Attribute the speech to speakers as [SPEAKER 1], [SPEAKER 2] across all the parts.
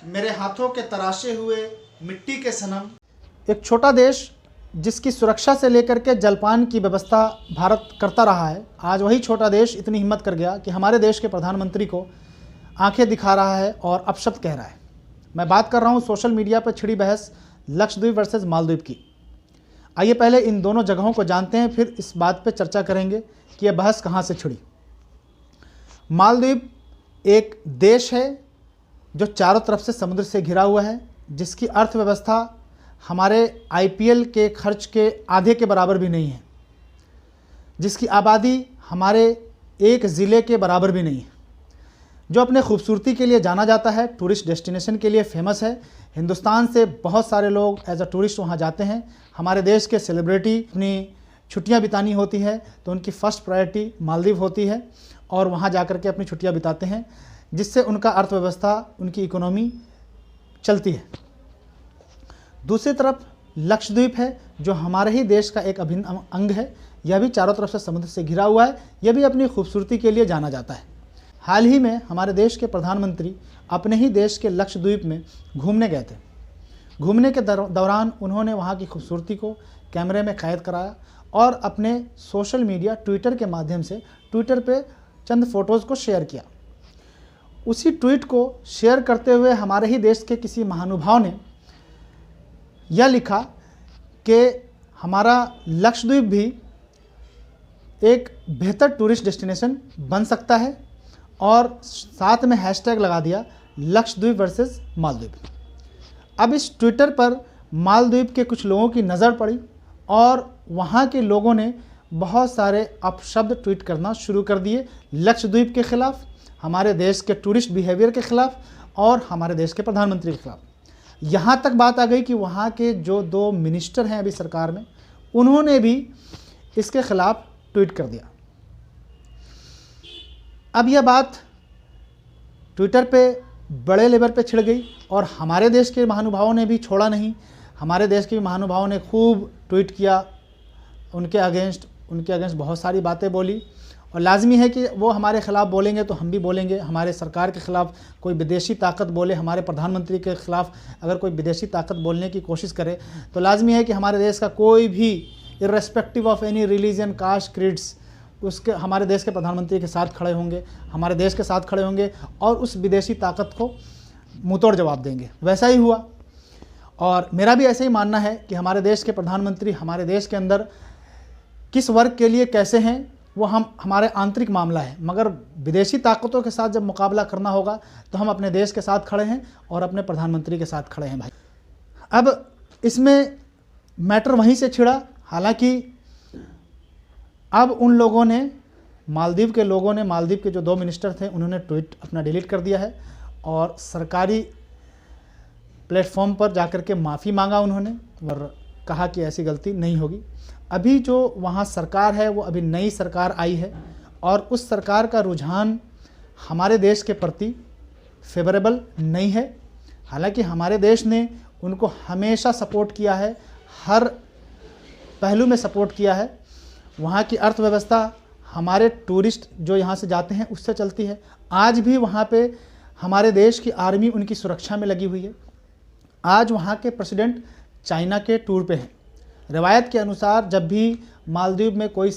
[SPEAKER 1] मेरे हाथों के तराशे हुए मिट्टी के सनम। एक छोटा देश जिसकी सुरक्षा से लेकर के जलपान की व्यवस्था भारत करता रहा है, आज वही छोटा देश इतनी हिम्मत कर गया कि हमारे देश के प्रधानमंत्री को आंखें दिखा रहा है और अपशब्द कह रहा है। मैं बात कर रहा हूं सोशल मीडिया पर छिड़ी बहस लक्षद्वीप वर्सेस मालदीव की। आइए पहले इन दोनों जगहों को जानते हैं, फिर इस बात पर चर्चा करेंगे कि यह बहस कहां से छिड़ी। मालदीव एक देश है जो चारों तरफ से समुद्र से घिरा हुआ है, जिसकी अर्थव्यवस्था हमारे आईपीएल के खर्च के आधे के बराबर भी नहीं है, जिसकी आबादी हमारे एक ज़िले के बराबर भी नहीं है, जो अपने खूबसूरती के लिए जाना जाता है, टूरिस्ट डेस्टिनेशन के लिए फेमस है। हिंदुस्तान से बहुत सारे लोग एज अ टूरिस्ट वहाँ जाते हैं। हमारे देश के सेलिब्रिटी अपनी छुट्टियाँ बितानी होती है तो उनकी फ़र्स्ट प्रायोरिटी मालदीव होती है और वहाँ जा कर के अपनी छुट्टियाँ बिताते हैं, जिससे उनका अर्थव्यवस्था, उनकी इकोनॉमी चलती है। दूसरी तरफ लक्षद्वीप है जो हमारे ही देश का एक अभिन्न अंग है। यह भी चारों तरफ से समुद्र से घिरा हुआ है। यह भी अपनी खूबसूरती के लिए जाना जाता है। हाल ही में हमारे देश के प्रधानमंत्री अपने ही देश के लक्षद्वीप में घूमने गए थे। घूमने के दौरान उन्होंने वहाँ की खूबसूरती को कैमरे में कैद कराया और अपने सोशल मीडिया ट्विटर के माध्यम से ट्विटर पे चंद फ़ोटोज़ को शेयर किया। उसी ट्वीट को शेयर करते हुए हमारे ही देश के किसी महानुभाव ने यह लिखा कि हमारा लक्षद्वीप भी एक बेहतर टूरिस्ट डेस्टिनेशन बन सकता है और साथ में हैशटैग लगा दिया लक्षद्वीप वर्सेस मालदीव। अब इस ट्विटर पर मालदीव के कुछ लोगों की नज़र पड़ी और वहाँ के लोगों ने बहुत सारे अपशब्द ट्वीट करना शुरू कर दिए लक्षद्वीप के ख़िलाफ़, हमारे देश के टूरिस्ट बिहेवियर के ख़िलाफ़ और हमारे देश के प्रधानमंत्री के ख़िलाफ़। यहाँ तक बात आ गई कि वहाँ के जो 2 मिनिस्टर हैं अभी सरकार में, उन्होंने भी इसके ख़िलाफ़ ट्वीट कर दिया। अब यह बात ट्विटर पे बड़े लेवल पे छिड़ गई और हमारे देश के महानुभावों ने भी छोड़ा नहीं। हमारे देश के महानुभावों ने खूब ट्वीट किया, उनके अगेंस्ट बहुत सारी बातें बोली और लाजमी है कि वो हमारे ख़िलाफ़ बोलेंगे तो हम भी बोलेंगे। हमारे सरकार के ख़िलाफ़ कोई विदेशी ताकत बोले, हमारे प्रधानमंत्री के ख़िलाफ़ अगर कोई विदेशी ताकत बोलने की कोशिश करे तो लाजमी है कि हमारे देश का कोई भी irrespective of any religion, caste, creeds, उसके हमारे देश के प्रधानमंत्री के साथ खड़े होंगे, हमारे देश के साथ खड़े होंगे और उस विदेशी ताकत को मुंहतोड़ जवाब देंगे। वैसा ही हुआ और मेरा भी ऐसे ही मानना है कि हमारे देश के प्रधानमंत्री हमारे देश के अंदर किस वर्ग के लिए कैसे हैं वो हमारे आंतरिक मामला है, मगर विदेशी ताकतों के साथ जब मुकाबला करना होगा तो हम अपने देश के साथ खड़े हैं और अपने प्रधानमंत्री के साथ खड़े हैं भाई। अब इसमें मैटर वहीं से छिड़ा। हालांकि अब उन लोगों ने, मालदीव के लोगों ने, मालदीव के जो 2 मिनिस्टर थे उन्होंने ट्वीट अपना डिलीट कर दिया है और सरकारी प्लेटफॉर्म पर जाकर के माफ़ी मांगा उन्होंने और कहा कि ऐसी गलती नहीं होगी। अभी जो वहाँ सरकार है वो अभी नई सरकार आई है और उस सरकार का रुझान हमारे देश के प्रति फेवरेबल नहीं है। हालांकि हमारे देश ने उनको हमेशा सपोर्ट किया है, हर पहलू में सपोर्ट किया है। वहाँ की अर्थव्यवस्था हमारे टूरिस्ट जो यहाँ से जाते हैं उससे चलती है। आज भी वहाँ पे हमारे देश की आर्मी उनकी सुरक्षा में लगी हुई है। आज वहाँ के प्रेसिडेंट चाइना के टूर पे हैं। रिवायत के अनुसार जब भी मालदीव में कोई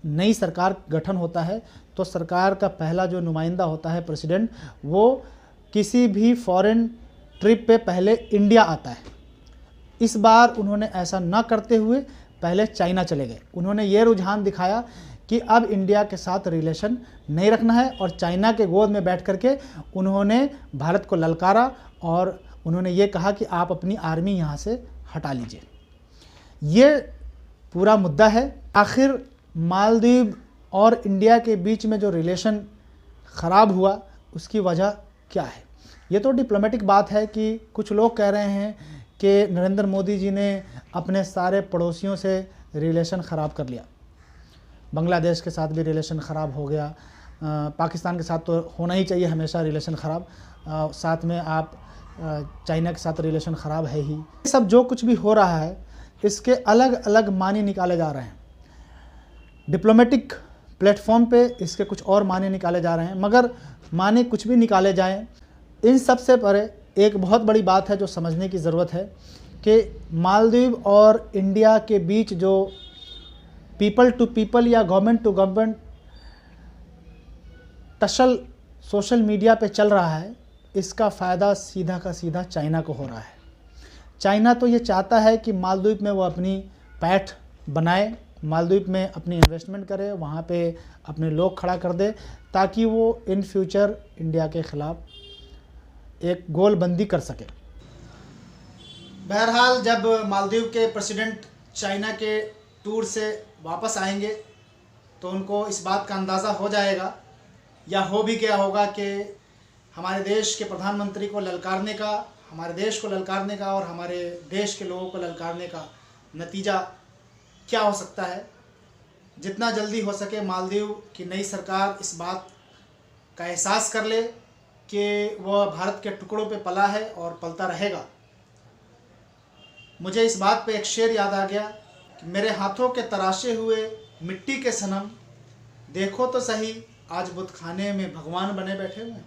[SPEAKER 1] नई सरकार गठन होता है तो सरकार का पहला जो नुमाइंदा होता है प्रेसिडेंट, वो किसी भी फॉरेन ट्रिप पे पहले इंडिया आता है। इस बार उन्होंने ऐसा न करते हुए पहले चाइना चले गए। उन्होंने ये रुझान दिखाया कि अब इंडिया के साथ रिलेशन नहीं रखना है और चाइना के गोद में बैठ करके उन्होंने भारत को ललकारा और उन्होंने ये कहा कि आप अपनी आर्मी यहाँ से हटा लीजिए। ये पूरा मुद्दा है। आखिर मालदीव और इंडिया के बीच में जो रिलेशन ख़राब हुआ उसकी वजह क्या है? ये तो डिप्लोमेटिक बात है कि कुछ लोग कह रहे हैं कि नरेंद्र मोदी जी ने अपने सारे पड़ोसियों से रिलेशन ख़राब कर लिया। बांग्लादेश के साथ भी रिलेशन ख़राब हो गया, पाकिस्तान के साथ तो होना ही चाहिए हमेशा रिलेशन ख़राब, साथ में आप चाइना के साथ रिलेशन ख़राब है ही। सब जो कुछ भी हो रहा है इसके अलग अलग मानी निकाले जा रहे हैं। डिप्लोमेटिक प्लेटफॉर्म पे इसके कुछ और माने निकाले जा रहे हैं, मगर माने कुछ भी निकाले जाएं, इन सब से परे एक बहुत बड़ी बात है जो समझने की ज़रूरत है कि मालदीव और इंडिया के बीच जो पीपल टू पीपल या government to government tussle social media पे चल रहा है, इसका फ़ायदा सीधा का सीधा चाइना को हो रहा है। चाइना तो ये चाहता है कि मालदीव में वो अपनी पैठ बनाए, मालदीव में अपनी इन्वेस्टमेंट करे, वहाँ पे अपने लोग खड़ा कर दे, ताकि वो इन फ्यूचर इंडिया के ख़िलाफ़ एक गोलबंदी कर सके। बहरहाल जब मालदीव के प्रेसिडेंट चाइना के टूर से वापस आएंगे तो उनको इस बात का अंदाज़ा हो जाएगा या हो भी गया होगा कि हमारे देश के प्रधानमंत्री को ललकारने का, हमारे देश को ललकारने का और हमारे देश के लोगों को ललकारने का नतीजा क्या हो सकता है। जितना जल्दी हो सके मालदीव की नई सरकार इस बात का एहसास कर ले कि वह भारत के टुकड़ों पे पला है और पलता रहेगा। मुझे इस बात पे एक शेर याद आ गया कि मेरे हाथों के तराशे हुए मिट्टी के सनम, देखो तो सही आज बुतखाने में भगवान बने बैठे हुए हैं।